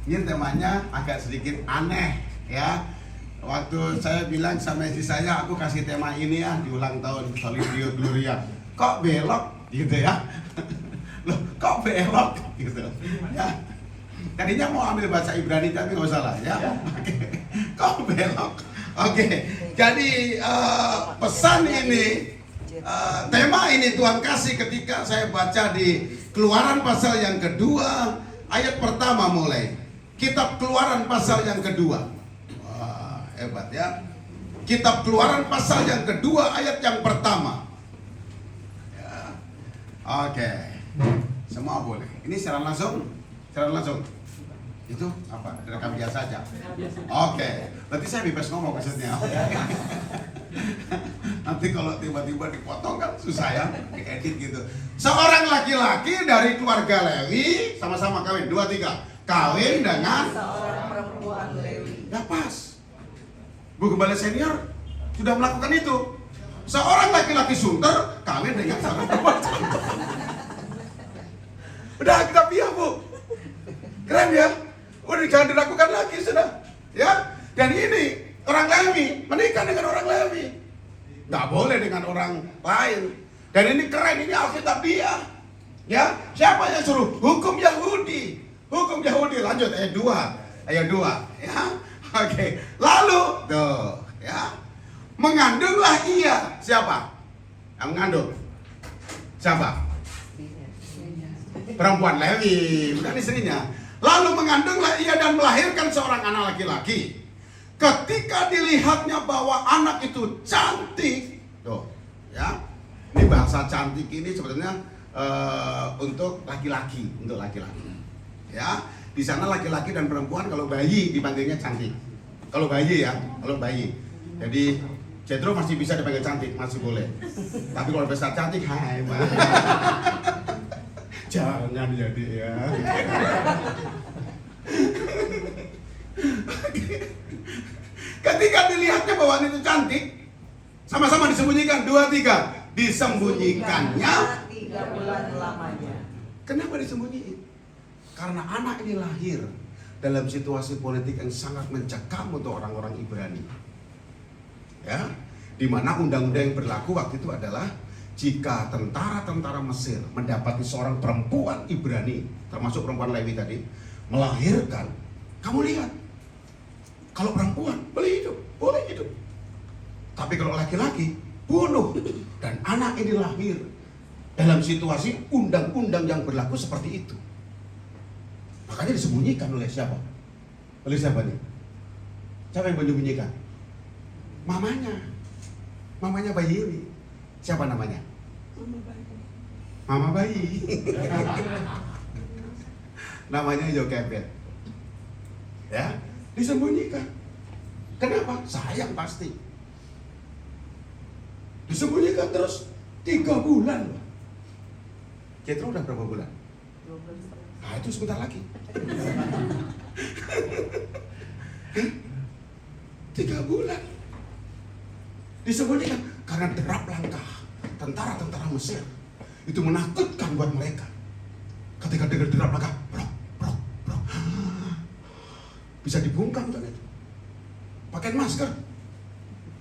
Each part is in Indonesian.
Ini temanya agak sedikit aneh ya. Waktu saya bilang sama istri saya, aku kasih tema ini ya di ulang tahun Solidio Gloria. Kok belok gitu ya? Loh, kok belok gitu ya? Tadinya mau ambil bahasa Ibrani tapi nggak usah lah ya. Oke. Kok belok? Oke. Jadi pesan ini, tema ini Tuhan kasih ketika saya baca di Keluaran pasal yang kedua ayat pertama mulai. Kitab Keluaran pasal yang kedua. Wah, hebat ya. Kitab Keluaran pasal yang kedua ayat yang pertama. Ya. Oke. Semua boleh. Ini secara langsung? Secara langsung? Itu apa? Rekam biasa aja? Oke. Berarti saya bebas ngomong maksudnya. Nanti kalau tiba-tiba dipotong kan susah ya, diedit gitu. Seorang laki-laki dari keluarga Lewi, sama-sama kawin, 2, 3. Kawin dengan seorang perempuan Lewi. Ya pas. Bu Gembala senior sudah melakukan itu. Seorang laki-laki sunter kawin dengan seorang perempuan sunter. Udah kita biar Bu. Keren ya. Udah jangan dilakukan lagi sudah. Ya. Dan ini orang Lewi menikah dengan orang Lewi. Nggak boleh dengan orang lain. Dan ini keren, ini Alkitabiah. Ya. Siapa yang suruh? Hukum Yahudi. Hukum Yahudi, lanjut ayat 2. Ayat 2 ya. Oke. Lalu tuh ya. Mengandunglah ia. Siapa? Yang mengandung? Siapa? Perempuan Lewi, bukan istrinya. Lalu mengandunglah ia dan melahirkan seorang anak laki-laki. Ketika dilihatnya bahwa anak itu cantik, tuh ya. Ini bahasa cantik ini sebetulnya untuk laki-laki, Ya, di sana laki-laki dan perempuan kalau bayi dipanggilnya cantik. Kalau bayi ya, kalau bayi. Jadi Jethro masih bisa dipanggil cantik, masih boleh. Tapi kalau besar cantik, hai Mbak. Jangan jadi ya. Ketika dilihatnya bahwa itu cantik, sama-sama disembunyikan, 2, 3. Disembunyikannya 3 bulan lamanya. Kenapa disembunyiin? Karena anak ini lahir dalam situasi politik yang sangat mencekam untuk orang-orang Ibrani. Ya, di mana undang-undang yang berlaku waktu itu adalah jika tentara-tentara Mesir mendapati seorang perempuan Ibrani, termasuk perempuan Lewi tadi, melahirkan, kamu lihat, kalau perempuan boleh hidup. Tapi kalau laki-laki, bunuh. Dan anak ini lahir dalam situasi undang-undang yang berlaku seperti itu. Makanya disembunyikan oleh siapa? Oleh siapa nih? Siapa yang menyembunyikan? Mamanya. Mamanya bayi ini. Siapa namanya? Mama bayi. Namanya Yokebed. Ya, disembunyikan. Kenapa? Sayang pasti. Disembunyikan terus 3 bulan. Jethro udah berapa bulan? 12 tahun. Nah itu sebentar lagi. 3 bulan. Disembunyikan karena derap langkah tentara-tentara Mesir itu menakutkan buat mereka. Ketika dengar derap langkah, brok. Bisa dibungkam kan itu. Pakai masker.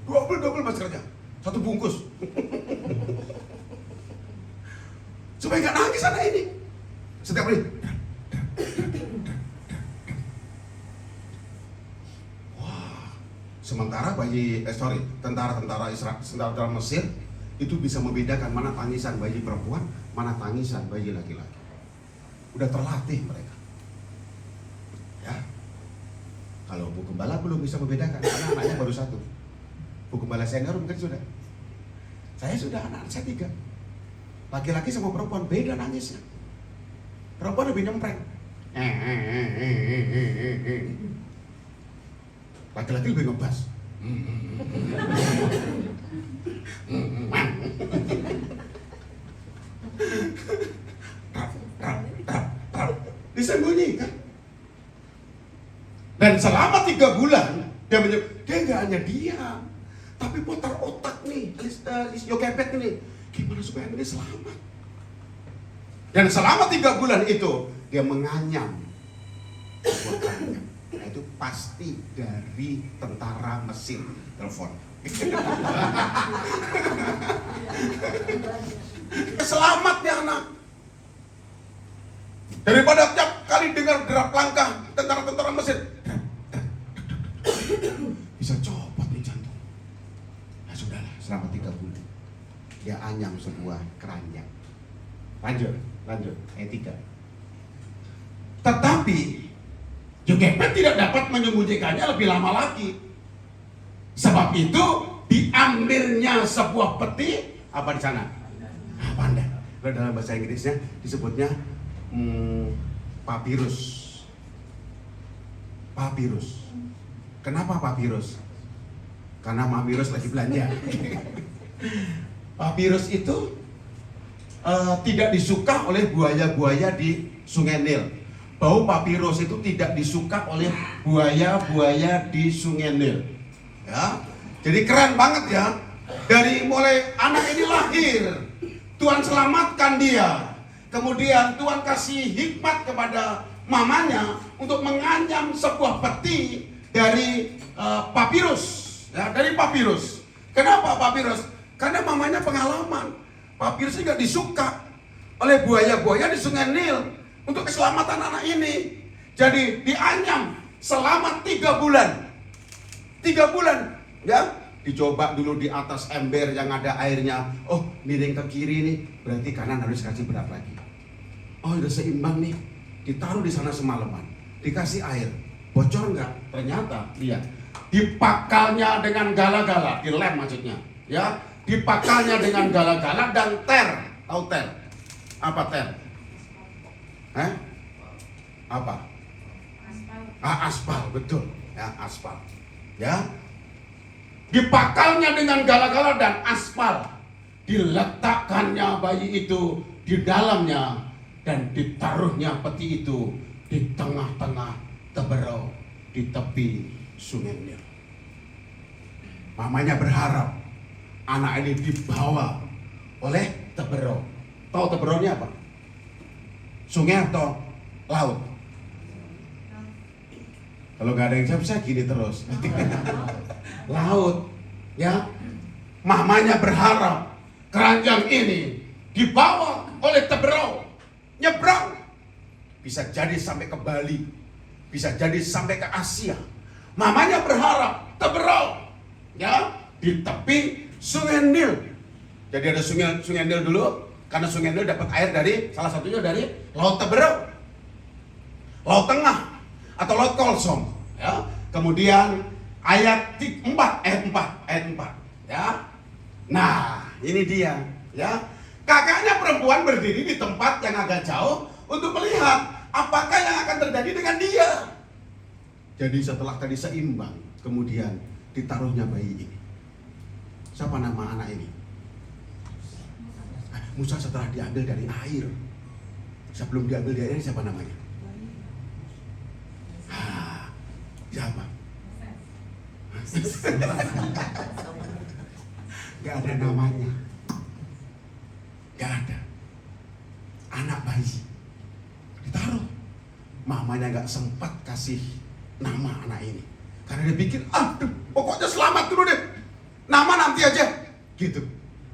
Double maskernya. 1 bungkus. Supaya nggak nangis anak ini. Setiap kali. Wah. Sementara tentara-tentara Israel, tentara Mesir itu bisa membedakan mana tangisan bayi perempuan, mana tangisan bayi laki-laki. Udah terlatih mereka. Ya. Kalau Bu Gembala belum bisa membedakan karena anaknya baru 1. Bu Gembala senior mungkin sudah. Saya sudah, anak saya 3. Laki-laki sama perempuan beda nangisnya. Perempuan lebih nyempreng. Laki-laki lebih ngebas. Disembunyikan. Dan selama 3 bulan dia nggak hanya diam, tapi putar otak nih, Yokebed nih, gimana supaya ini selamat. Dan selama 3 bulan itu dia menganyam sebuah keranjang. Nah itu pasti dari tentara Mesir telepon. Selamat ya anak. Daripada tiap kali dengar derap langkah tentara-tentara Mesir, bisa copot nih jantung. Nah sudahlah, selama 3 bulan dia anyam sebuah keranjang. Lanjut ayat 3. Tetapi Yokebed tidak dapat menyembunyikannya lebih lama lagi. Sebab itu diambilnya sebuah peti apa di sana? Pandai. Kalau dalam bahasa Inggrisnya disebutnya papirus. Papirus. Kenapa papirus? Karena Mamirus lagi belanja. Papirus itu tidak disuka oleh buaya-buaya di Sungai Nil. Bau papirus itu tidak disuka oleh buaya-buaya di Sungai Nil. Ya, jadi keren banget ya. Dari mulai anak ini lahir, Tuhan selamatkan dia. Kemudian Tuhan kasih hikmat kepada mamanya untuk menganyam sebuah peti dari papirus. Ya, dari papirus. Kenapa papirus? Karena mamanya pengalaman. Papirus nggak disuka oleh buaya-buaya di Sungai Nil. Untuk keselamatan anak ini. Jadi dianyam selama 3 bulan. 3 bulan. Ya, dicoba dulu di atas ember yang ada airnya. Oh, miring ke kiri nih, berarti kanan harus kasih berat lagi. Oh, udah seimbang nih. Ditaruh di sana semalaman. Dikasih air. Bocor nggak? Ternyata, lihat. Dipakalnya dengan gala-gala, dilem maksudnya. Ya, dipakalnya dengan gala-gala dan ter. Tahu ter? Apa ter? Apa? Aspal, betul. Ya, aspal. Ya. Dipakalnya dengan gala-gala dan aspal. Diletakkannya bayi itu di dalamnya dan ditaruhnya peti itu di tengah-tengah teberau di tepi Sungai Nil. Mamanya berharap anak ini dibawa oleh teberau. Tahu teberaunya apa? Sungai atau laut? Kalau nggak ada yang jawab saya gini terus. Laut, ya. Mamanya berharap keranjang ini dibawa oleh teberau, nyebrang. Bisa jadi sampai ke Bali, bisa jadi sampai ke Asia. Mamanya berharap teberau, ya, di tepi Sungai Nil. Jadi ada sungai Nil dulu. Karena Sungai Nil dapat air dari salah satunya dari Laut Teberau, Laut Tengah atau Laut Kolsom. Ya. Kemudian ayat 4, ya. Nah, ini dia, ya. Kakaknya perempuan berdiri di tempat yang agak jauh untuk melihat apakah yang akan terjadi dengan dia. Jadi setelah tadi seimbang, kemudian ditaruhnya bayi ini. Siapa nama anak ini? Musa setelah diambil dari air. Sebelum diambil dari air siapa namanya? Siapa? Gak ada namanya. Gak ada. Anak bayi ditaruh. Mamanya gak sempat kasih nama anak ini. Karena dia pikir, aduh, pokoknya selamat dulu deh. Nama nanti aja. Gitu.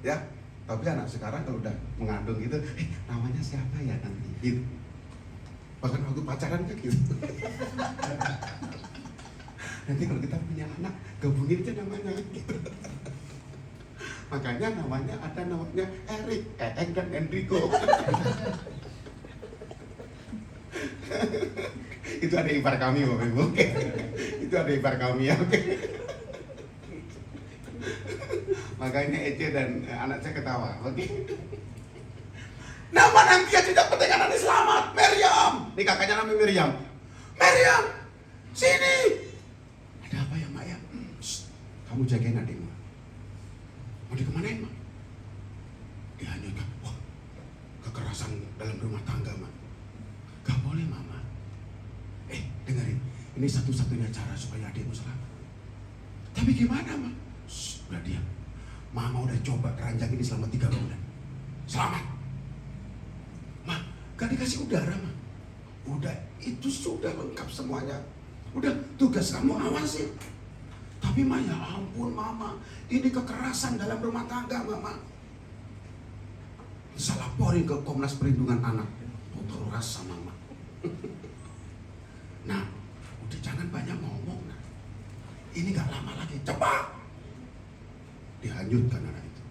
Ya. Tapi anak sekarang kalau udah mengandung gitu, namanya siapa ya nanti? Gitu. Bahkan waktu pacaran kayak gitu. Nanti kalau kita punya anak, gabungin aja namanya gitu. Makanya namanya ada namanya Erik, Eeng dan Enrico. Itu ada ipar kami Bapak Ibu. Itu ada ipar kami ya. Makanya Ece dan anak saya ketawa. Oke. Nama nanti aja tidak penting anak ini selamat. Miriam. Ini kakaknya namanya Miriam. Miriam, sini. Ada apa ya Mak ya? Kamu jagain adikmu. Mau dikemanain Mak? Dia hanya wah, kekerasan dalam rumah tangga Mak. Gak boleh Mama. Dengerin. Ini satu-satunya cara supaya adikmu selamat. Tapi gimana Mak? Udah diam. Mama udah coba keranjang ini selama 3 bulan. Selamat. Ma, gak dikasih udara, Ma. Udah, itu sudah lengkap semuanya. Udah, tugas kamu awasin. Tapi Ma, ya ampun Mama, ini kekerasan dalam rumah tangga Mama. Bisa laporin ke Komnas Perlindungan Anak. Tutur rasa Mama. Nah, udah jangan banyak ngomong. Nah. Ini gak lama lagi, cepat dihanyutkan anak itu.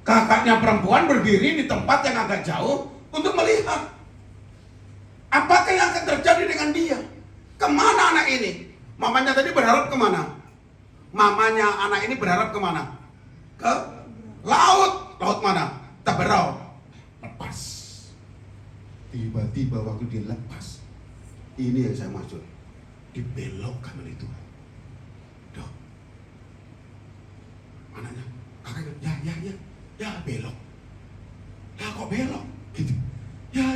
Kakaknya perempuan berdiri di tempat yang agak jauh untuk melihat apakah yang akan terjadi dengan dia. Kemana anak ini? Mamanya tadi berharap kemana? Mamanya anak ini berharap kemana? Ke laut. Laut mana? Teberau. Lepas. Tiba-tiba waktu dia lepas, ini yang saya maksud, dibelokkan oleh Tuhan. Duh. Anaknya, kakaknya, ya belok. Ya kok belok? Gitu. Ya,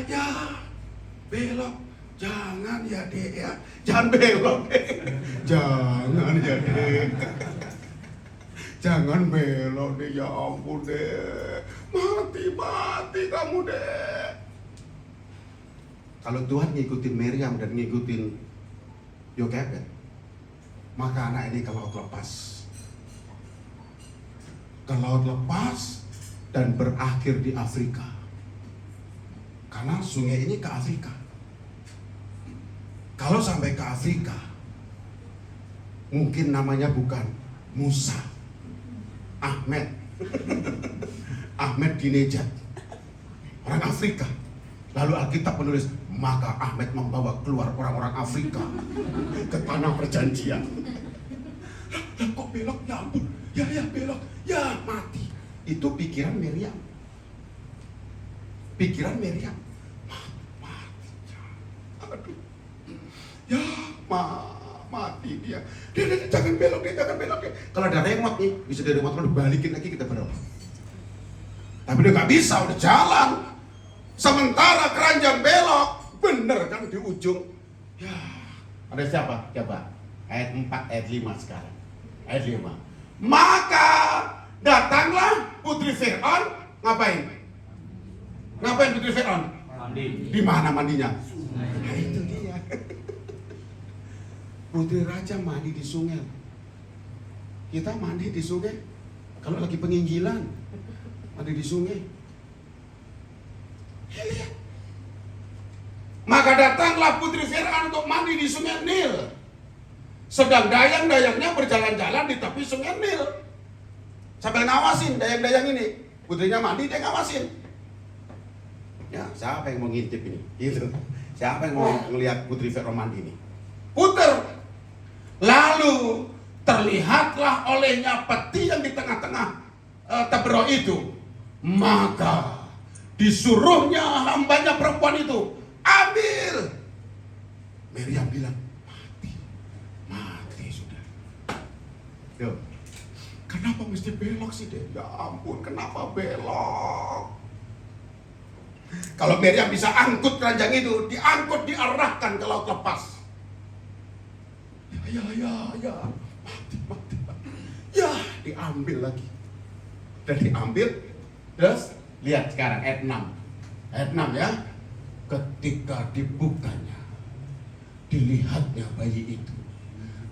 belok. Jangan ya Dek ya, jangan belok Dek. Jangan ya Dek. Jangan belok Dek, ya ampun Dek. Mati kamu Dek. Kalau Tuhan ngikutin Miriam dan ngikutin Yokebed, maka anak ini ke laut lepas. Ke laut lepas dan berakhir di Afrika. Karena sungai ini ke Afrika. Kalau sampai ke Afrika, mungkin namanya bukan Musa, Ahmed. Ahmed Dinejad, orang Afrika. Lalu Alkitab menulis, maka Ahmed membawa keluar orang-orang Afrika ke tanah perjanjian. Lah kok belok? Ya ampun, ya belok, ya mati. Itu pikiran Miriam. Pikiran Miriam. Mati. Aduh. Ya, mati dia. Dia jangan belok dia. Kalau ada remote nih, bisa dari remote dibalikin lagi kita berapa. Tapi dia nggak bisa, udah jalan. Sementara keranjang belok, bener kan di ujung. Ya, ada siapa? Coba. Ayat 4, ayat 5 sekarang. Ayat 5. Maka datanglah putri Fir'aun, ngapain? Ngapain putri Fir'aun? Mandi. Di mana mandinya? Nah, itu dia. Putri raja mandi di sungai. Kita mandi di sungai. Kalau lagi penginggilan, mandi di sungai. Maka datanglah putri Fir'aun untuk mandi di sungai Nil. Sedang dayang-dayangnya berjalan-jalan di tepi sungai Nil. Sambil ngawasin dayang-dayang ini. Putrinya mandi, dia ngawasin. Ya, siapa yang mau ngintip ini? Gitu. Siapa yang mau ngelihat putri Fir'aun mandi ini? Puter. Lalu terlihatlah olehnya peti yang di tengah-tengah teberau itu. Maka disuruhnya hambanya perempuan itu, ambil. Miriam bilang, mati sudah. Yo, kenapa mesti belok sih deh? Ya ampun, kenapa belok? Kalau Miriam bisa angkut keranjang itu, diangkut, diarahkan ke laut lepas. Ya, mati. Ya, diambil lagi. Dan diambil, terus lihat sekarang ayat 6. Ayat 6 ya. Ketika dibukanya, dilihatnya bayi itu.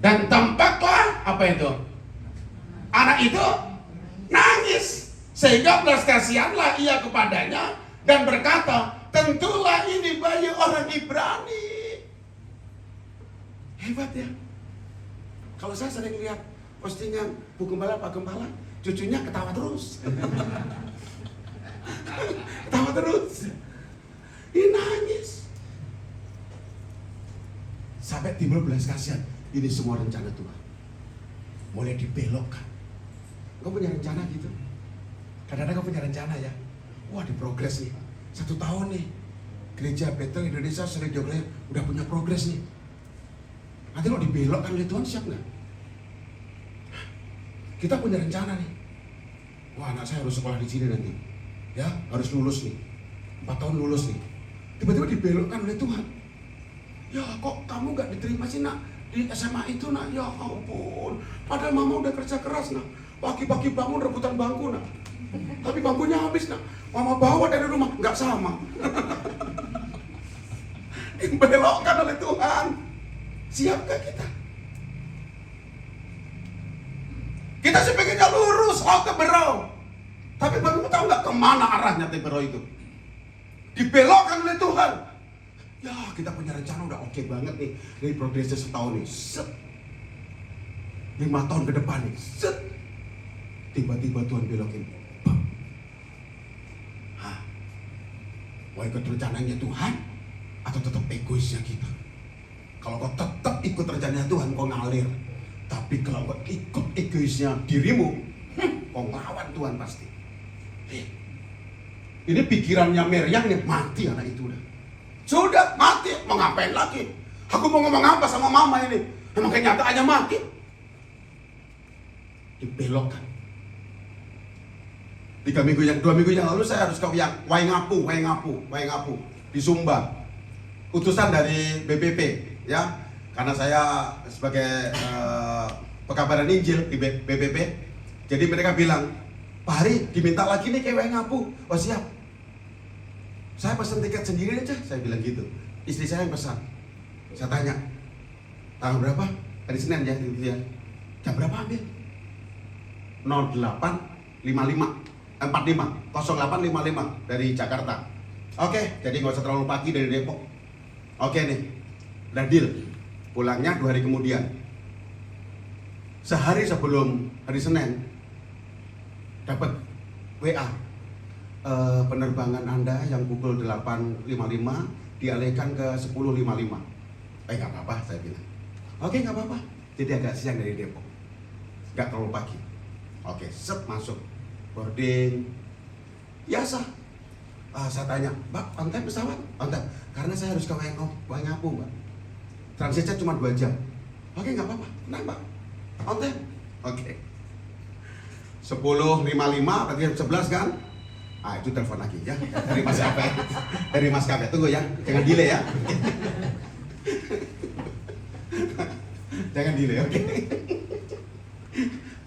Dan tampaklah apa itu? Anak itu nangis. Sehingga belas kasihanlah ia kepadanya dan berkata, tentulah ini bayi orang Ibrani. Hebat ya. Kalau saya sering lihat postingan Bu Gembala, Pak Gembala, cucunya ketawa terus. Ketawa terus. Ini nangis. Sampai timbul belas kasihan. Ini semua rencana Tuhan. Mulai dibelokkan. Kau punya rencana gitu? Kadang-kadang kau punya rencana ya. Wah, di progres nih. 1 tahun nih. Gereja Bethel Indonesia sering diomongin udah punya progres nih. Nanti kalau dibelokkan oleh Tuhan siap nggak? Kita punya rencana nih. Wah, anak saya harus sekolah di sini nanti. Ya, harus lulus nih. 4 tahun lulus nih. Tiba-tiba dibelokkan oleh Tuhan. Ya, kok kamu gak diterima sih nak di SMA itu nak? Ya ampun. Padahal mama udah kerja keras nak. Pagi-pagi bangun rebutan bangku nak. Tapi bangkunya habis nak. Mama bawa dari rumah, nggak sama. Dibelokkan oleh Tuhan. Siapkah kita? Kita sih pengennya lurus, ke Berau. Tapi baru tahu nggak kemana arahnya Berau itu? Dibelokkan oleh Tuhan. Ya kita punya rencana udah oke banget nih. Dari progresnya setahun nih. Set. 5 tahun ke depan nih. Set. Tiba-tiba Tuhan belokin. Bam. Hah? Mau ikut rencananya Tuhan? Atau tetap egoisnya kita? Kalau kau tetap ikut rencananya Tuhan, kau ngalir. Tapi kalau kau ikut egoisnya dirimu, kau ngelawan Tuhan pasti. Ini pikirannya Meriam nih, mati anak itu udah. Sudah mati, mau ngapain lagi? Aku mau ngomong apa sama mama ini? Emang kenyataannya mati. Dibelokkan. 2 minggu yang lalu saya harus ke Waingapu di Sumba. Utusan dari BPP, ya. Karena saya sebagai pekabaran Injil di BPP. Jadi mereka bilang, Pak Hari diminta lagi nih ke Waingapu. Oh siap. Saya pesan tiket sendiri aja, saya bilang gitu. Istri saya yang pesan. Saya tanya, tanggal berapa? Hari Senin ya, gitu ya. Jam berapa ambil? 0855 dari Jakarta. Oke, jadi nggak usah terlalu pagi dari Depok. Oke nih, udah deal. Pulangnya 2 hari kemudian. Sehari sebelum hari Senin, dapat WA. Penerbangan Anda yang pukul 8.55 dialihkan ke 10.55. Nggak apa-apa, saya bilang. Oke, nggak apa-apa. Jadi agak siang dari Depok. Nggak terlalu pagi. Oke, set masuk. Boarding. Biasa. Saya tanya, Mbak, on time pesawat? On time. Karena saya harus ke Waingapu, Mbak. Transitnya cuma 2 jam. Oke, nggak apa-apa. Kenapa? On time. Oke. 10.55, berarti jam 11 kan? Itu telepon lagi ya dari Mas Kafe. Tunggu ya, jangan delay ya. Jangan delay, oke?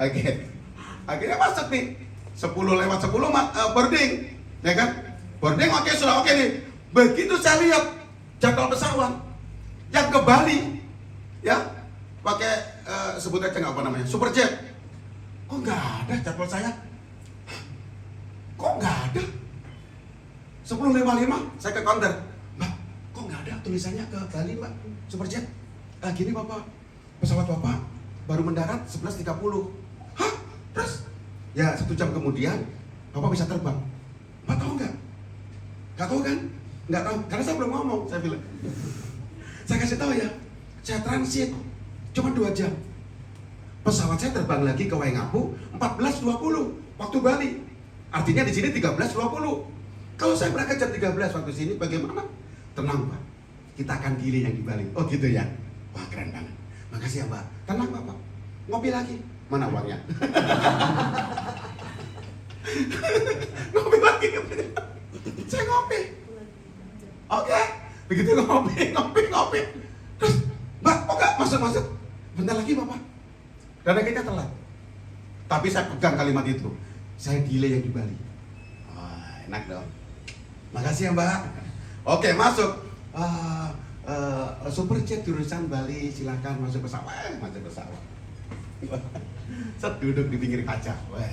Oke. Akhirnya masuk nih. 10:10 boarding, ya kan? Boarding oke, sudah oke nih. Begitu saya lihat jadwal pesawat yang ke Bali, ya, pakai sebut aja nggak apa namanya, Superjet. Kok nggak ada jadwal saya? Kok nggak ada? 10.55 saya ke counter. Mbak, kok nggak ada tulisannya ke Bali, Mbak? Superjet. Gini Bapak, pesawat Bapak baru mendarat 11.30. Hah? Terus? Ya 1 jam kemudian Bapak bisa terbang. Mbak tahu nggak? Nggak tahu kan? Nggak tahu, karena saya belum ngomong. Saya bilang, saya kasih tahu ya, saya transit cuma 2 jam. Pesawat saya terbang lagi ke Waingapu 14.20 waktu Bali. Artinya di sini 13.20. Kalau saya berangkat jam 13 waktu sini bagaimana? Tenang Pak, kita akan delay yang di Bali. Oh gitu ya? Wah keren banget. Makasih ya Mbak. Tenang Bapak. Ngopi lagi. Mana uangnya? Ngopi lagi. Saya ngopi. Oke. Begitu ngopi. Terus Mbak, kok nggak masuk? Bentar lagi Bapak. Dan akhirnya telat. Tapi saya pegang kalimat itu. Saya delay yang di Bali. Wah, enak dong. Makasih ya Mbak. Oke, masuk. Superjet jurusan Bali, silakan masuk pesawat. Set duduk di pinggir kaca. Wah,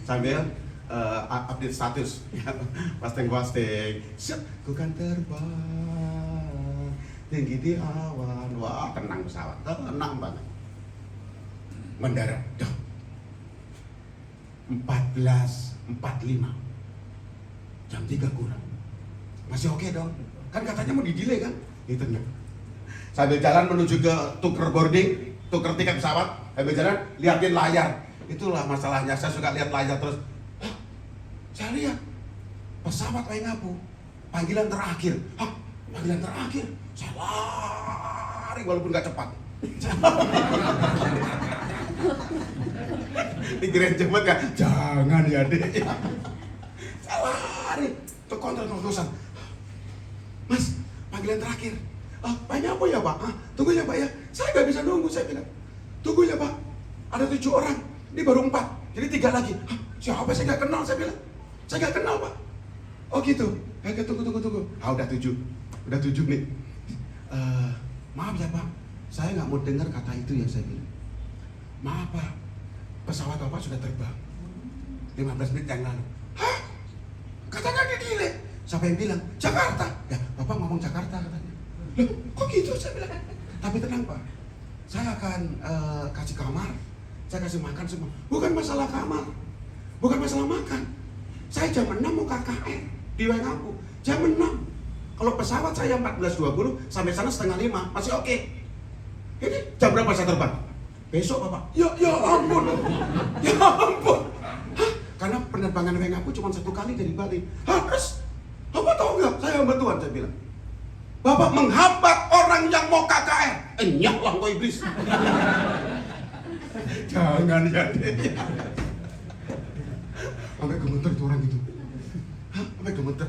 sambil update status. Posting. Set, ku kan terbang tinggi di awan. Wah, tenang pesawat. Tenang banget. Mendarat. 14.45 jam 3 kurang. Masih oke dong. Kan katanya mau di-delay kan? Itu enggak. Sambil jalan menuju ke tuker boarding, tuker tiket pesawat, sambil jalan liatin layar. Itulah masalahnya, saya suka lihat layar terus. Saya lihat pesawat Waingapu, panggilan terakhir. Panggilan terakhir. Saya lari walaupun gak cepat. Dikirain cepet kan? Jangan ya dek. Saya lari ke kontrol kosan. Mas, panggilan terakhir. Banyak apa ya Pak? Tunggu ya Pak ya. Saya gak bisa nunggu, saya bilang. Tunggu ya Pak. Ada 7 orang. Ini baru 4. Jadi 3 lagi. Siapa saya gak kenal, saya bilang. Saya nggak kenal Pak. Oh gitu. Tunggu. Udah 7 nih. Maaf ya Pak, saya nggak mau dengar kata itu yang saya bilang. Maaf Pak, pesawat Bapak sudah terbang 15 menit yang lalu. Hah? Katanya di delay. Siapa yang bilang? Jakarta. Ya, Bapak ngomong Jakarta katanya. Loh, kok gitu saya bilang. Tapi tenang Pak, saya akan kasih kamar, saya kasih makan semua. Bukan masalah kamar, bukan masalah makan. Saya jam 6 mau KKN di Waingapu. Jam 6. Kalau pesawat saya 14.20 sampai sana setengah 5 masih oke. Ini jam berapa saya terbang? Besok Bapak. Ya ampun. Ya ampun. Hah? Karena penerbangan Waingapu cuma 1 kali dari Bali. Harus. Bapak tahu nggak? Saya hamba Tuhan, saya bilang. Bapak menghambat orang yang mau KKN. Nyaklah kau iblis. Jangan ya deh. Sampai gemeter itu orang gitu. Hah? Sampai gemeter.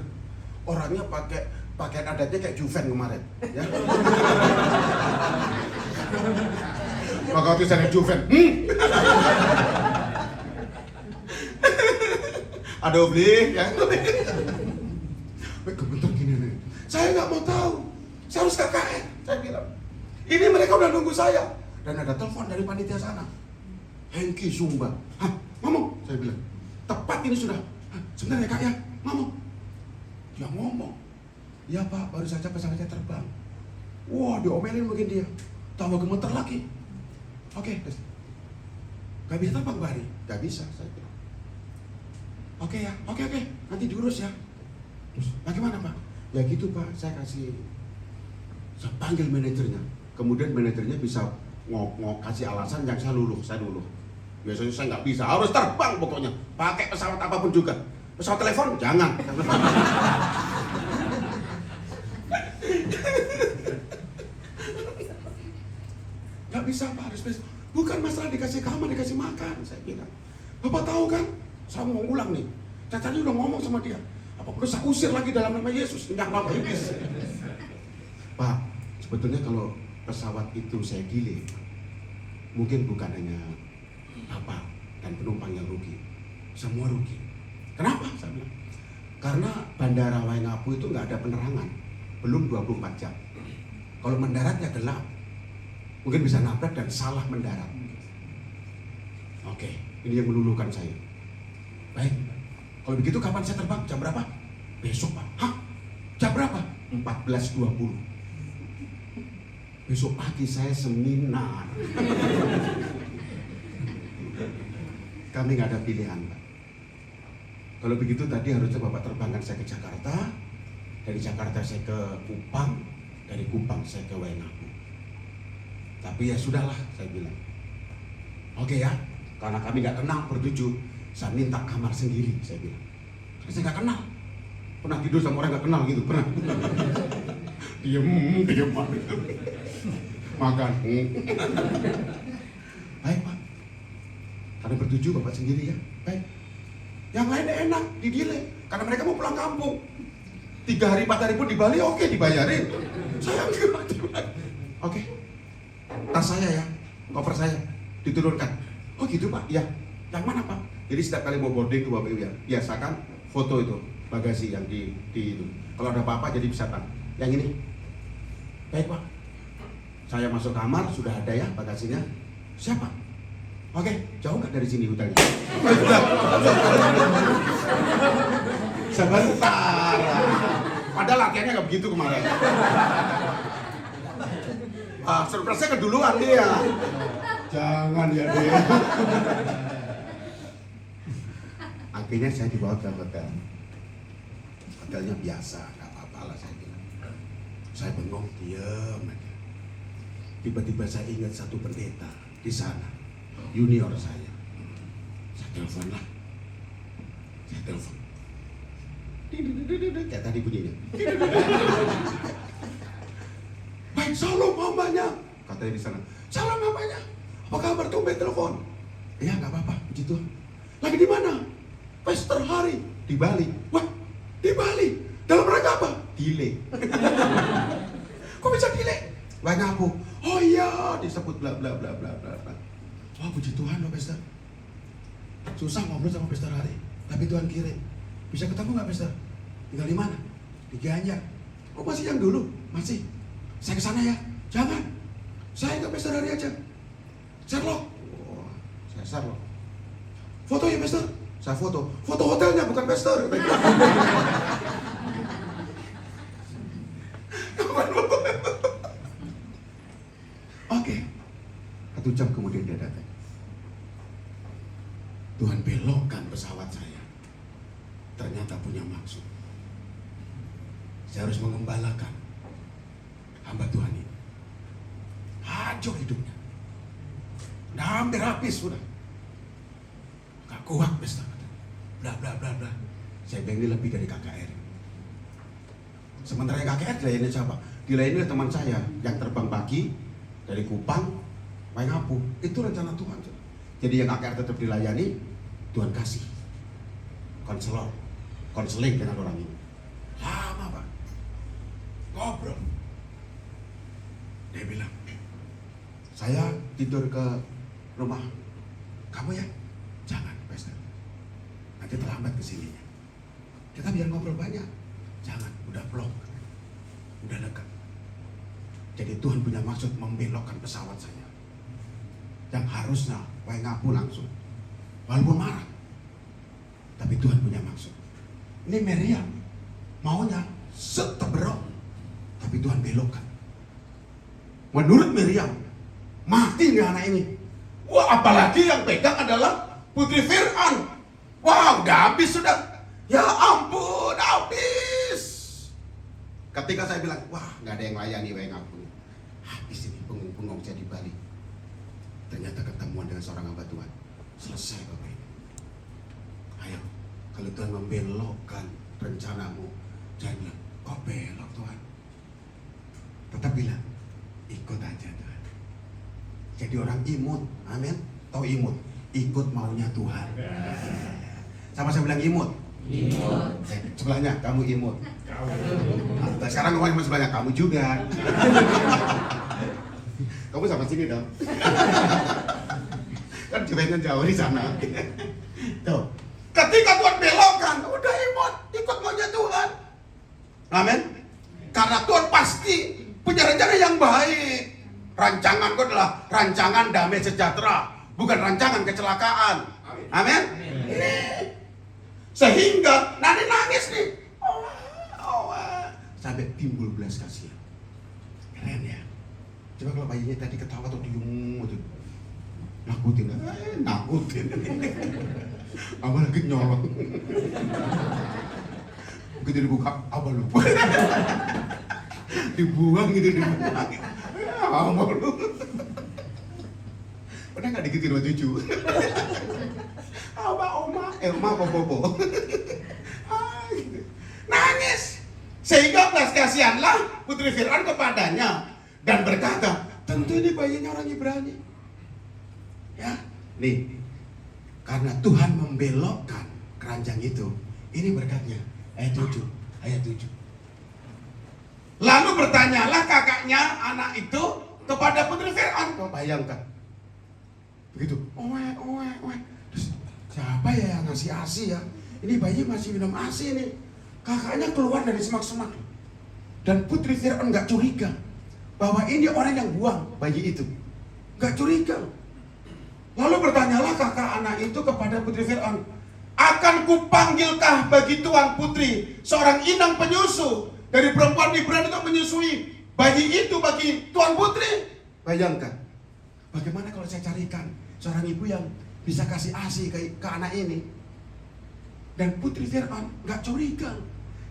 Orangnya pakai pakaian adatnya kayak Juven kemarin, ya. Maka waktu saya Juven, ada obli, ya. Sampai gemeter gini nih. Saya nggak mau tahu. Saya harus KKN. Saya bilang, ini mereka udah nunggu saya. Dan ada telepon dari panitia sana. Hengki Sumba. Hah, ngomong? Saya bilang, tepat ini sudah. Hah, sebentar ya Kak ya, ngomong. Dia ngomong, ya Pak, baru saja pesawatnya terbang. Wah, diomelin mungkin dia. Tambah gemeter lagi. Oke, gak bisa terbang Bari? Gak bisa, saya bilang. Oke ya, oke, nanti diurus ya. Terus, bagaimana Pak? Ya gitu Pak, saya panggil manajernya. Kemudian manajernya bisa kasih alasan yang saya luluh. Biasanya saya nggak bisa, harus terbang pokoknya. Pakai pesawat apapun juga. Pesawat telepon, jangan. Gak bisa Pak, harus bisa. Bukan masalah dikasih kamar, dikasih makan, saya bilang. Bapak tahu kan, saya mau ulang nih. Saya tadi udah ngomong sama dia. Apa perlu saya usir lagi dalam nama Yesus? Tidak apa iblis. Pak, sebetulnya kalau pesawat itu saya delay, mungkin bukan hanya Bapak dan penumpang yang rugi, semua rugi. Kenapa? Saya bilang. Karena bandara Waingapu itu nggak ada penerangan, belum 24 jam. Kalau mendaratnya gelap, mungkin bisa nabrak dan salah mendarat. Oke, ini yang meluluhkan saya. Baik, kalau begitu kapan saya terbang? Jam berapa? Besok Pak. Hah? Jam berapa? 14.20. Besok pagi saya seminar. Kami nggak ada pilihan Pak. Kalau begitu tadi harusnya Bapak terbangkan saya ke Jakarta, dari Jakarta saya ke Kupang, dari Kupang saya ke Waingapu. Tapi ya sudahlah, saya bilang. Oke ya, karena kami nggak kenal bertujuh, saya minta kamar sendiri, saya bilang. Karena saya nggak kenal. Pernah tidur sama orang nggak kenal gitu, pernah. Diem makan. Baik Pak. Karena bertujuh Bapak sendiri ya. Baik. Yang lainnya enak, di-delay. Karena mereka mau pulang kampung. 3 hari, 4 hari pun di Bali, oke, dibayarin. Saya enggak. Oke. Tas saya ya, koper saya diturunkan. Oh gitu Pak, ya. Yang mana Pak? Jadi setiap kali mau boarding tuh Bapak ya, biasakan foto itu bagasi yang di itu. Kalau ada apa-apa jadi bisa tahu. Yang ini. Baik Pak. Saya masuk kamar, sudah ada ya bagasinya. Siapa? Oke, jauh nggak dari sini hotelnya? Sebentar. Padahal latihannya nggak begitu kemarin. Surprise-nya keduluan dia. Jangan ya dia. Akhirnya saya dibawa ke hotel. Hotelnya biasa, nggak apa-apa lah saya bilang. Saya bengong, diam aja. Tiba-tiba saya ingat satu pendeta di sana. Junior saya telepon lah, saya telepon, kayak tadi bunyinya. Baik, salam hambanya, katanya di sana. Salam hambanya, apa kabar tumben telepon? Ya nggak apa-apa, puji Tuhan. Lagi di mana? Pester hari di Bali. Wah, di Bali. Dalam rangka apa? Delay. Kok bisa delay? Waingapu. Oh iya, disebut bla bla bla bla bla bla. Wah puji Tuhan loh Pester. Susah ngobrol sama Pester hari, tapi Tuhan kirim. Bisa ketemu nggak, Pastor? Tinggal di mana? Di Gianyar. Oh, masih yang dulu? Masih. Saya ke sana ya. Jangan. Saya ke Pastor hari aja. Sherlock. Wah, saya Sherlock. Foto ya, Pastor? Saya foto. Foto hotelnya, bukan Pastor. Oke. 1 jam kemudian dia datang. Tuhan belokkan pesawat saya. Ternyata punya maksud. Saya harus mengembalakan hamba Tuhan ini. Hancur hidupnya. Udah hampir habis sudah. Gak kuat, Pastor. Bla bla bla bla. Saya bilang ini lebih dari KKR. Sementara KKR dilayani siapa? Dilayani oleh teman saya yang terbang pagi dari Kupang, Waingapu. Itu rencana Tuhan. Jadi yang KKR tetap dilayani, Tuhan kasih konseling dengan orang ini. Lama, Pak. Ngobrol. Dia bilang, saya tidur ke rumah kamu ya? Jangan, Pastor. Nanti terlambat kesininya. Kita biar ngobrol banyak. Jangan, udah plong. Udah dekat. Jadi Tuhan punya maksud membelokkan pesawat saya. Yang harusnya Waingapu langsung. Walaupun marah. Tapi Tuhan punya maksud. Ini Miriam maunya seteberok. Tapi Tuhan belokkan. Menurut Miriam, mati nih anak ini. Wah, apalagi yang pegang adalah putri Fir'aun. Wah, udah habis sudah. Ya ampun, habis. Ketika saya bilang, wah, nggak ada yang layani Waingapu. Habis ini bengong-bengong jadi balik. Ternyata ketemuan dengan seorang hamba Tuhan. Selesai, Bapak Ibu. Ayo, kalau Tuhan membelokkan rencanamu, jangan bilang, kok belok Tuhan? Tetap bilang, ikut aja Tuhan. Jadi orang imut, amin. Tahu imut? Ikut maunya Tuhan. Sama saya bilang imut. Imut. Sebelahnya, kamu imut. Nah, sekarang ngomongin sebelahnya, kamu juga. Kamu sama sini dong. Kan jauhnya jauh di sana. Tuh. Ketika Tuhan belokkan, udah imut, ikut maunya Tuhan. Amin. Karena Tuhan pasti punya rencana yang baik. Rancanganku adalah rancangan damai sejahtera, bukan rancangan kecelakaan. Amin. Sehingga nanti nangis nih. Sampai timbul belas kasihan. Keren ya. Coba kalau bayinya tadi ketawa atau diem gitu. Nakutin. Abang lagi nyolot. Begitu dibuka, abang lu. Dibuang gitu, dibuang. Abang lu. Pernah gak dikitin sama cucu? Abang, oma, oma, popo. Gitu. Nangis. Sehingga belas kasihanlah putri Fir'aun kepadanya dan berkata, tentu ini bayinya orang Ibrani. Ya, nih, karena Tuhan membelokkan keranjang itu, ini berkatnya. Ayat 7. Lalu bertanyalah kakaknya anak itu kepada putri Fir'aun. Kau bayangkan. Begitu. Terus, siapa ya yang ngasih ASI ya? Ini bayi masih minum ASI nih. Kakaknya keluar dari semak-semak. Dan putri Fir'aun gak curiga bahwa ini orang yang buang bayi itu. Gak curiga. Lalu bertanyalah kakak anak itu kepada putri Fir'aun, akan kupanggilkah bagi tuan putri seorang inang penyusu dari perempuan Ibrani untuk menyusui bayi itu bagi tuan putri? Bayangkan, bagaimana kalau saya carikan seorang ibu yang bisa kasih ASI ke anak ini. Dan putri Fir'aun gak curiga.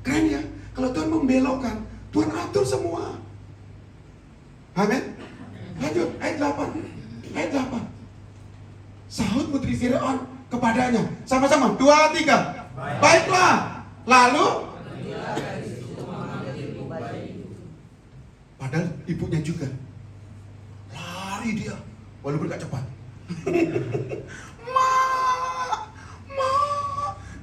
Keren ya, kalau Tuhan membelokkan, Tuhan atur semua. Amin. Lanjut, ayat 8. Sahut putri Fir'aun kepadanya. Sama-sama, 2, 3. Baiklah. Lalu padahal ibunya juga lari dia, walaupun gak cepat. Ma,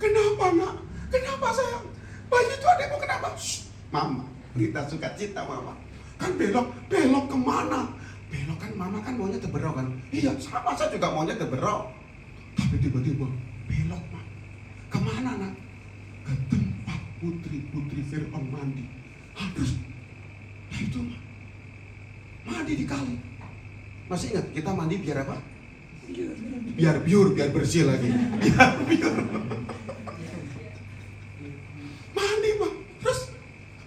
kenapa nak? Kenapa sayang? Bayi itu adikmu kenapa? Shh, mama, kita suka cita mama. Kan belok kemana? Belok kan mama kan maunya teberok kan? Iya, sama saya juga maunya teberok. Tapi tiba-tiba belok, ma. Kemana nak? ke tempat putri-putri Fir'aun mandi. Habis. Nah itu mandi di kali. Masih ingat kita mandi biar apa? Biar pure, biar bersih lagi. Biar pure. Mandi mah. Terus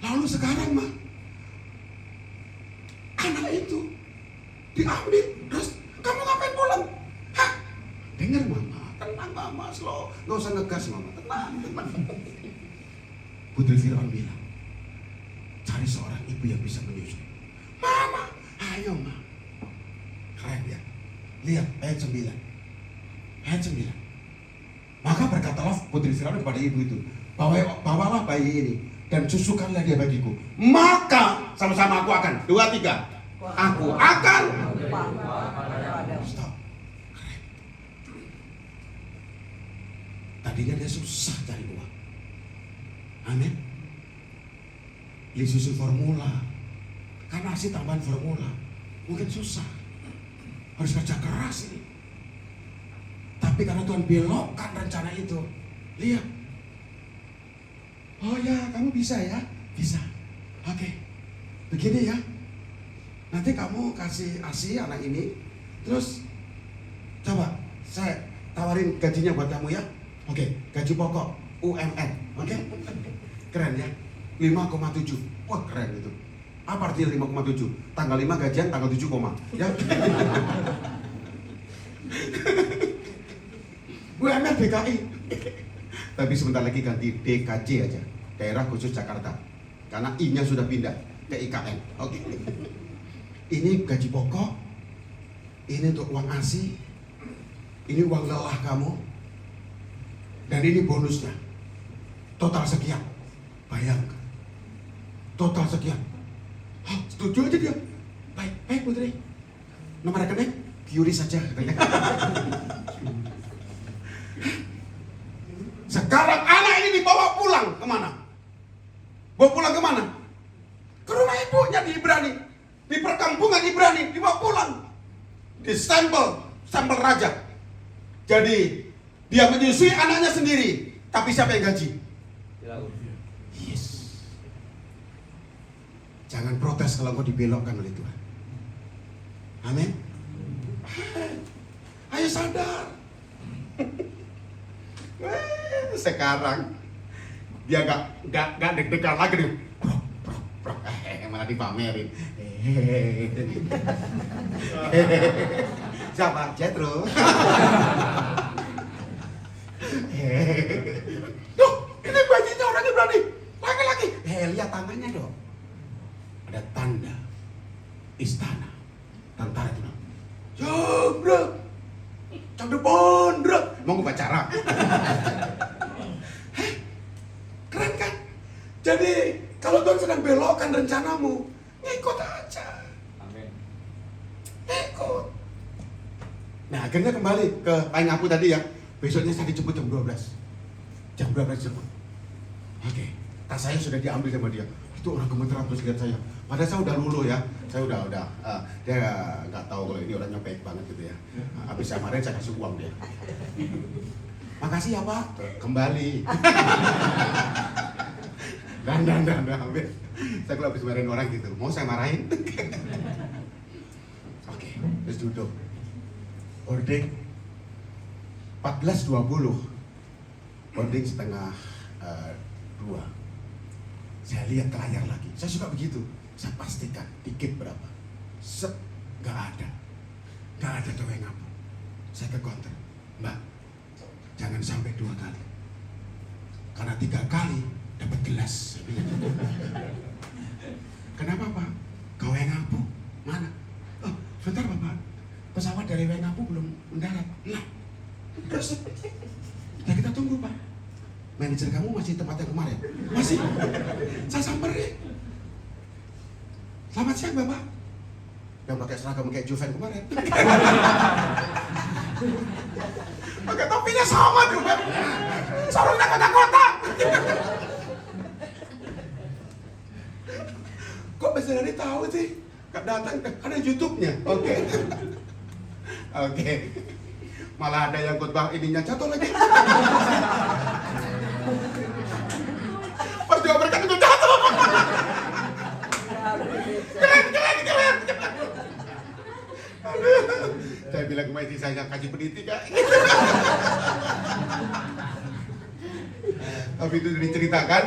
lalu sekarang mah anak itu diambil. Terus kamu ngapain pulang? Hah? Dengar mama, tenang mama, slow. Nggak usah ngegas mama, tenang. Putri Fir'aun bilang, cari seorang ibu yang bisa menyusui. Mama, ayo ma. Keren ya. Lihat ayat 9. Ayat 9. Maka berkatalah Putri Fir'aun kepada ibu itu, bawalah bayi ini dan susukanlah dia bagiku. Maka sama-sama aku akan. 2, 3. Aku akan. Stop. Keren. Tadinya dia susah cari uang. Amin. Beli susu formula. Karena nasi tambahan formula. Mungkin susah. Harus kerja keras ini. Tapi karena Tuhan belokkan rencana itu. Lihat. Oh ya, kamu bisa ya? Bisa. Oke. Begini ya. Nanti kamu kasih ASI anak ini. Terus coba saya tawarin gajinya buat kamu ya. Oke, gaji pokok UMR. Oke? Keren ya. 5,7. Wah, keren itu. Apa artinya 5,7? Tanggal 5 gajian, tanggal 7 koma. Ya. UMR DKI. Tapi sebentar lagi ganti DKJ aja. Daerah Khusus Jakarta. Karena I-nya sudah pindah ke IKN. Oke. Ini gaji pokok. Ini untuk uang ASI. Ini uang lelah kamu. Dan ini bonusnya. Total sekian. Bayangkan. Total sekian. Oh, setuju aja dia. Baik, baik Putri. Nomor rekening QRIS saja katanya. Sekarang anak ini dibawa pulang kemana? Bawa pulang kemana? Ke rumah ibunya di Ibrani. Di perkampungan Ibrani dibawa pulang. Di stempel raja. Jadi dia menyusui anaknya sendiri. Tapi siapa yang gaji? Yes. Jangan protes kalau kau dibelokkan oleh Tuhan. Amin. Ayo sadar. Sekarang dia gak deg-degan lagi nih. Malah dipamerin. Siapa? Jethro. Duh, ini bajunya orangnya berani. Laki-laki. Lihat tangannya dong. Ada tanda istana. Tentara itu. Jabrak. Cang depan, bro. Mau upacara. Keren kan? Jadi kalau Tuhan sedang belokkan rencanamu, ngikut aja. Amin. Ikut. Nah akhirnya kembali ke Paing Apu tadi ya. Besoknya saya dijemput jam 12. Jam 12 dijemput. Oke, tas saya sudah diambil sama dia. Itu orang gemeteran terus lihat saya. Padahal saya udah luluh ya. Saya udah. Dia nggak tahu kalau ini orangnya baik banget gitu ya. Habis saya marahin saya kasih uang dia. Makasih ya Pak. Kembali. Dan. Saya kalau habis marahin orang gitu, mau saya marahin? Oke, terus duduk. Boarding 14.20. Boarding setengah 2. Saya lihat ke layar lagi. Saya suka begitu. Saya pastikan tiket berapa. Gak ada cewek ngapu. Saya ke counter. Mbak, jangan sampai 2 kali. Karena 3 kali dapat gelas. Kenapa Pak? Kau yang ngapu? Mana? Oh, sebentar Bapak. Pesawat dari Wengapu belum mendarat. Nah, terus ya kita tunggu Pak. Manajer kamu masih tempat yang kemarin? Masih? Saya samperin. Selamat siang Bapak. Yang pakai seragam kayak Juven kemarin. Pakai topinya sama Juven. Sarungnya kotak-kotak. Kok Mas Dari tahu sih? Gak datang, ada YouTube-nya. Oke. Oke. Malah ada yang khotbah ininya jatuh lagi. bilang sama istri saya kasih pendidikan. Tapi itu diceritakan.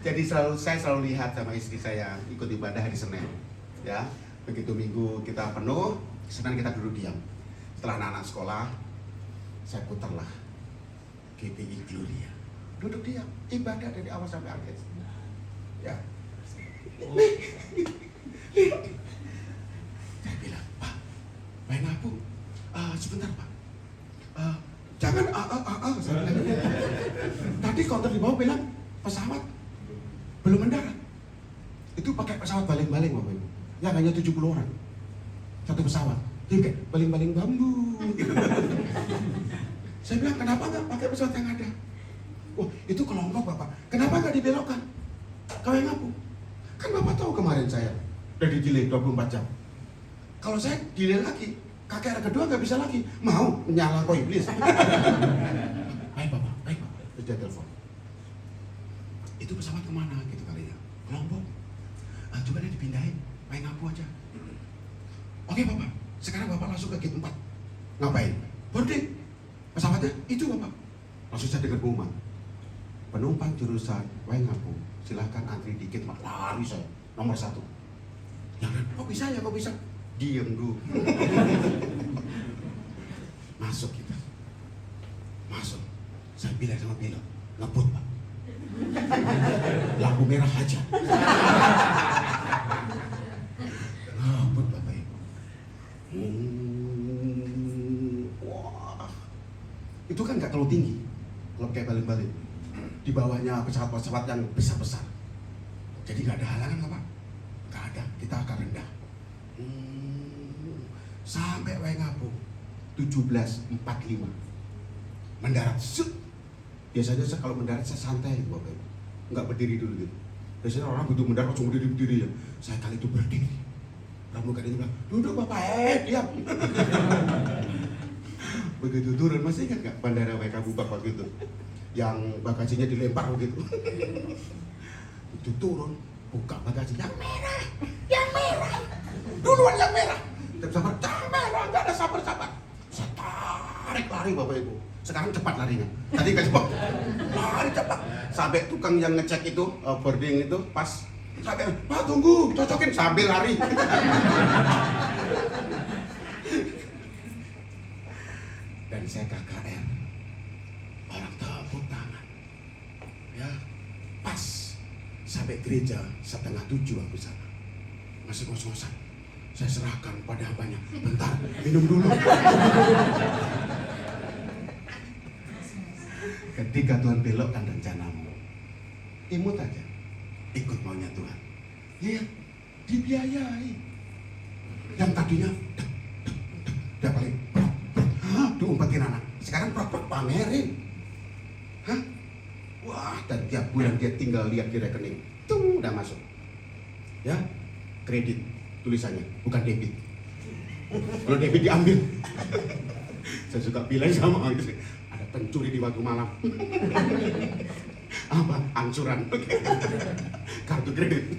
Jadi saya selalu lihat sama istri saya ikut ibadah hari Senin. Ya, begitu Minggu kita penuh, Senin kita duduk diam. Setelah anak-anak sekolah, saya putarlah GPI Gloria. Duduk diam, ibadah dari awal sampai akhir. Ya. Saya bilang, Pak, main apa? Sebentar Pak. Jangan saya bilang. Tadi counter di bawah bilang pesawat belum mendarat. Itu pakai pesawat baling-baling Bapak Ibu. Yang hanya 70 orang. Satu pesawat. Dia kayak baling-baling bambu. Gitu. Saya bilang, kenapa nggak pakai pesawat yang ada? Wah, itu kelompok Bapak. Kenapa nggak dibelokkan? Kau yang ngaku. Kan Bapak tahu kemarin saya udah di-delay 24 jam. Kalau saya delay lagi, KKR kedua nggak bisa lagi. Mau menyala kau iblis. Baik Bapak. Terus dia telepon. Itu pesawat kemana gitu kali ya? Kelompok. Coba deh dipindahin, main ngapu aja. Oke Bapak, sekarang Bapak langsung ke gate 4. Ngapain? Boarding. Pesawatnya itu Bapak. Langsung saya dengar pengumuman. Penumpang jurusan Waingapu, silahkan antri di gate 4. Lari saya, nomor 1. Jangan, kok bisa ya, kok bisa? Diem dulu. Masuk kita. Masuk. Saya bilang sama pilot, ngebut Pak. Lampu merah aja. Ngebut Bapak Ibu. Wah. Itu kan nggak terlalu tinggi. Kalau kayak baling-baling. Di bawahnya pesawat-pesawat yang besar-besar. Jadi nggak ada halangan nggak Pak? Nggak ada. Kita akan rendah. Sampai Waingapu 17.45 mendarat. Biasanya kalau mendarat saya santai gitu Bapak Ibu. Nggak berdiri dulu gitu. Biasanya orang begitu mendarat langsung berdiri ya. Saya kali itu berdiri. Pramugari bilang, duduk Bapak, diam. Begitu turun, masih ingat nggak bandara Waingapu waktu itu? Yang bagasinya dilempar begitu. Itu turun, buka bagasi yang merah. Duluan yang merah. Sabar, jangan merah, nggak ada sabar. Saya tarik lari Bapak Ibu. Sekarang cepat larinya. Tadi nggak cepat. Lari cepat. Sampai tukang yang ngecek itu, boarding itu pas. Sampai, Pak tunggu, cocokin sambil lari. Dan saya KKR. Orang tepuk tangan. Ya, pas. Sampai gereja 6:30 aku sana. Masih ngos-ngosan. Saya serahkan pada hambanya. Bentar, minum dulu. Ketika Tuhan belokkan rencanamu, imut aja, ikut maunya Tuhan. Lihat, dibiayai. Yang tadinya dia paling diumpetin anak. Sekarang pamerin. Hah? Wah, dan tiap bulan dia tinggal lihat di rekening. Tung, udah masuk. Ya, kredit. Tulisannya, bukan debit. Kalau debit diambil. Saya suka bilang sama orang itu, ada pencuri di waktu malam. Apa? Angsuran. Kartu kredit.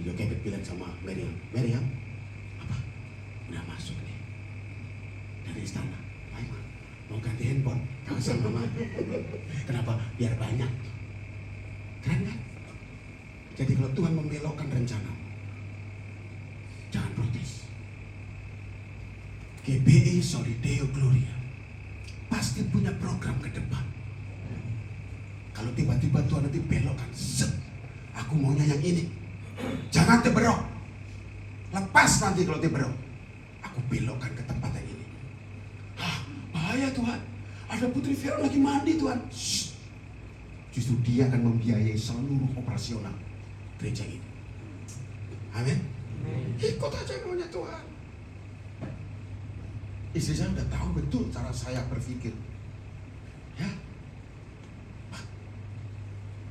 Yo Kevin bilang sama Meriam, apa? Udah masuk nih dari istana. Ayo, mau ganti handphone. Kau sama Mama. Kenapa? Biar banyak. Keren kan? Jadi kalau Tuhan membelokkan rencana, jangan protes. GBI Solideo Gloria pasti punya program ke depan. Kalau tiba-tiba Tuhan nanti belokkan, aku maunya yang ini. Jangan teberok. Lepas nanti kalau teberok. Aku belokkan ke tempat yang ini. Bahaya Tuhan. Ada Putri Vero lagi mandi Tuhan. Shh. Justru dia akan membiayai seluruh operasional gereja ini. Amin. Ikut aja maunya Tuhan. Istri saya udah tahu betul cara saya berpikir. Ya,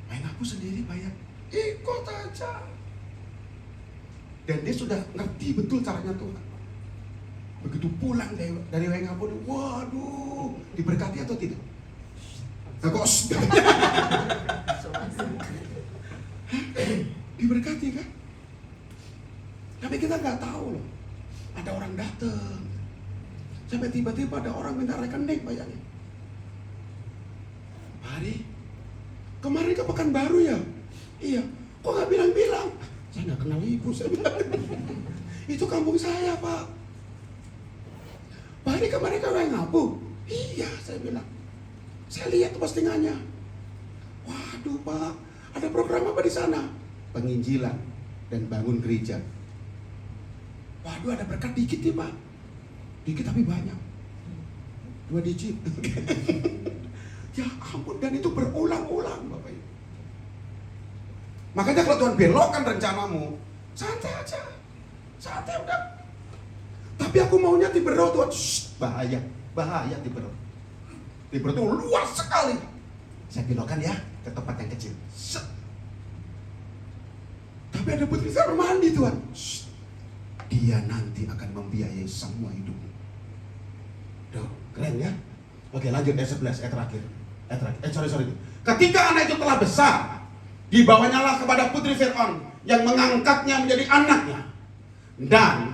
main aku sendiri bayar. Ikut aja. Dan dia sudah ngerti betul caranya Tuhan. Begitu pulang dari Waingapu, waduh, diberkati atau tidak? Kos. Diberkati kan? Tapi kita nggak tahu loh. Ada orang datang. Sampai tiba-tiba ada orang minta rekening, bayangin. Pak Ari, kemarin ke Pekanbaru ya? Iya. Kok nggak bilang-bilang? Saya nggak kenal ibu, saya bilang. Itu kampung saya, Pak. Pak Ari kemarin ke Waingapu? Iya, saya bilang. Saya lihat postingannya. Waduh, Pak, ada program apa di sana? Penginjilan dan bangun gereja. Waduh, ada berkat dikit nih, Pak. Dikit tapi banyak. 2 digit. Ya ampun, dan itu berulang-ulang, Bapak Ibu. Makanya kalau Tuhan belokkan rencanamu, santai aja. Santai udah. Tapi aku maunya Tibero, Tuhan. Shh, bahaya. Bahaya Tibero. Tibero itu luas sekali. Saya belokkan ya ke tempat yang kecil. Shh. Tapi ada putri saya mandi, Tuhan. Shh. Dia nanti akan membiayai semua hidupmu. Duh, keren ya? Oke, lanjut ayat 11, ayat terakhir. Sorry. Ketika anak itu telah besar, dibawanyalah kepada putri Fir'aun yang mengangkatnya menjadi anaknya. Dan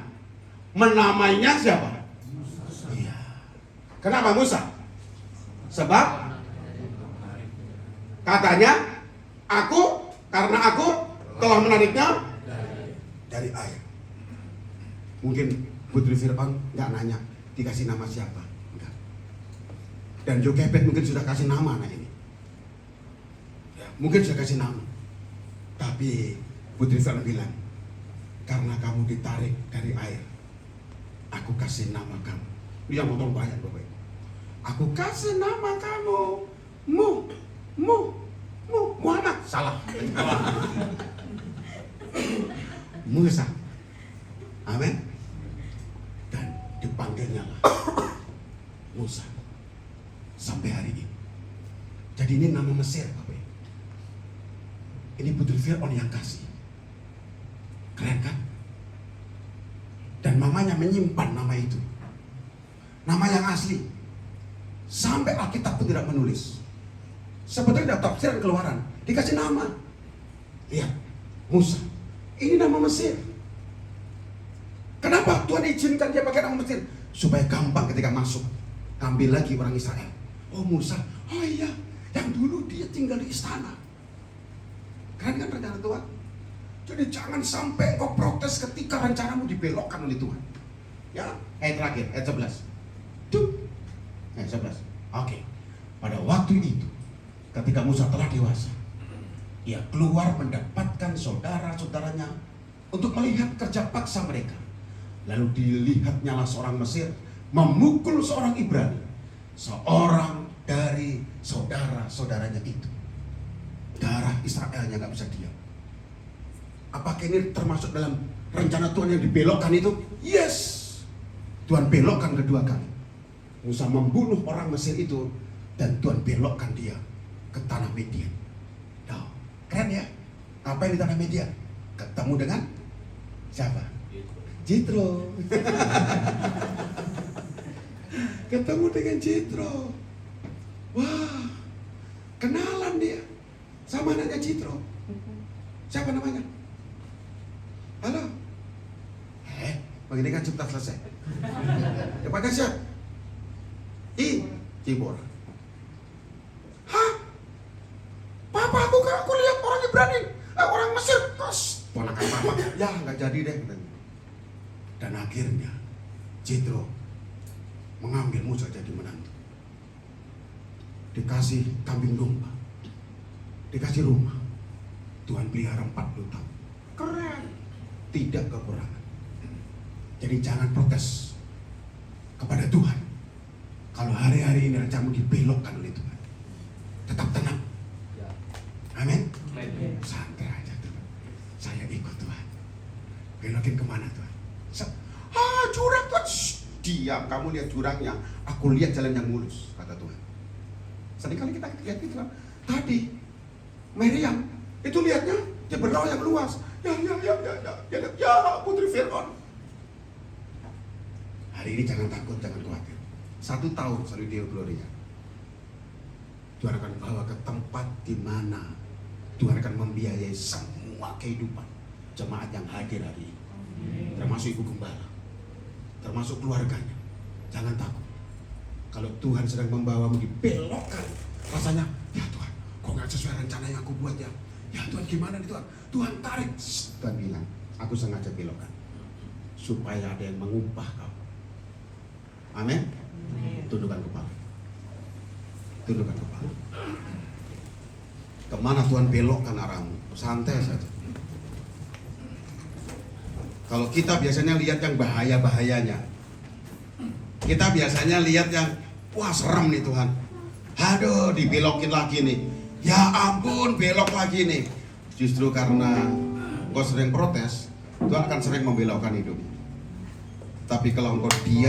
menamainya siapa? Iya. Kenapa Musa? Sebab katanya, karena aku telah menariknya dari air. Mungkin putri Fir'aun nggak nanya dikasih nama siapa, enggak. Dan Jokebed mungkin sudah kasih nama anak ini. Ya, mungkin sudah kasih nama. Tapi putri Fir'aun bilang, karena kamu ditarik dari air, aku kasih nama kamu. Ini yang potong banyak, Bapak Ibu. Aku kasih nama kamu Muhammad. Salah. Musa. Amin. Dan dipanggilnya lah Musa sampai hari ini. Jadi ini nama Mesir, Bapak Ibu. Ini putri Fir'aun yang kasih. Keren kan? Dan mamanya menyimpan nama itu, nama yang asli. Sampai Alkitab pun tidak menulis. Sebetulnya dalam tafsiran Keluaran dikasih nama. Lihat, Musa. Ini nama Mesir. Kenapa Tuhan izinkan dia pakai nama Mesir? Supaya gampang ketika masuk. Ambil lagi orang Israel. Oh Musa, oh iya, yang dulu dia tinggal di istana. Keren kan rencana Tuhan? Jadi jangan sampai kau protes ketika rencanamu dibelokkan oleh Tuhan. Ya, ayat terakhir, ayat 11. Tuh, ayat 11. Oke. Pada waktu itu, ketika Musa telah dewasa, ia keluar mendapatkan saudara-saudaranya untuk melihat kerja paksa mereka. Lalu dilihatnyalah seorang Mesir memukul seorang Ibrani, seorang dari saudara-saudaranya itu. Darah Israelnya gak bisa diam. Apakah ini termasuk dalam rencana Tuhan yang dibelokkan itu? Yes. Tuhan belokkan kedua kali. Musa membunuh orang Mesir itu dan Tuhan belokkan dia ke tanah Midian. Nah, keren ya? Apa yang di tanah Midian? Ketemu dengan siapa? Jitro. Ketemu dengan Jitro. Wah, kenalan dia sama anaknya Jitro. Siapa namanya? Halo. Begini kan cipta selesai. Depannya siapa? Cibor. Hah? Papa, aku lihat orang Ibrani, orang Mesir. Ponakan papa. Ya nggak jadi deh. Dan akhirnya Jitro mengambil Musa jadi menantu. Dikasih kambing domba, dikasih rumah. Tuhan pelihara 40 tahun. Keren. Tidak kekurangan. Jadi jangan protes kepada Tuhan. Kalau hari-hari ini rencanamu dibelokkan oleh Tuhan, tetap tenang. Amin. Santai aja Tuhan. Saya ikut Tuhan. Belokin kemana Tuhan? Jurang Tuhan. Diam, kamu lihat jurangnya. Aku lihat jalan yang mulus, kata Tuhan. Seringkali kita lihat itu kan. Tadi Miriam itu lihatnya Jebel yang luas. Ya, putri Fir'aun. Hari ini jangan takut, jangan khawatir. 1 tahun Solidio Gloria, Tuhan akan bawa ke tempat di mana Tuhan akan membiayai semua kehidupan jemaat yang hadir hari ini. Termasuk ibu gembala, termasuk keluarganya. Jangan takut. Kalau Tuhan sedang membawamu dibelokkan, rasanya, ya Tuhan, kok nggak sesuai rencana yang aku buat ya? Ya Tuhan, gimana nih Tuhan? Tuhan tarik. Tuhan bilang, aku sengaja belokkan supaya ada yang mengupah kau. Amin. Tundukkan kepala. Tundukkan kepala. Kemana Tuhan belokkan arahmu? Santai saja. Kalau kita biasanya lihat yang bahaya-bahayanya, kita biasanya lihat yang wah serem nih Tuhan. Aduh, dibelokin lagi nih. Ya ampun, belok lagi nih. Justru karena engkau sering protes, Tuhan akan sering membelokkan hidup. Tapi kalau engkau diam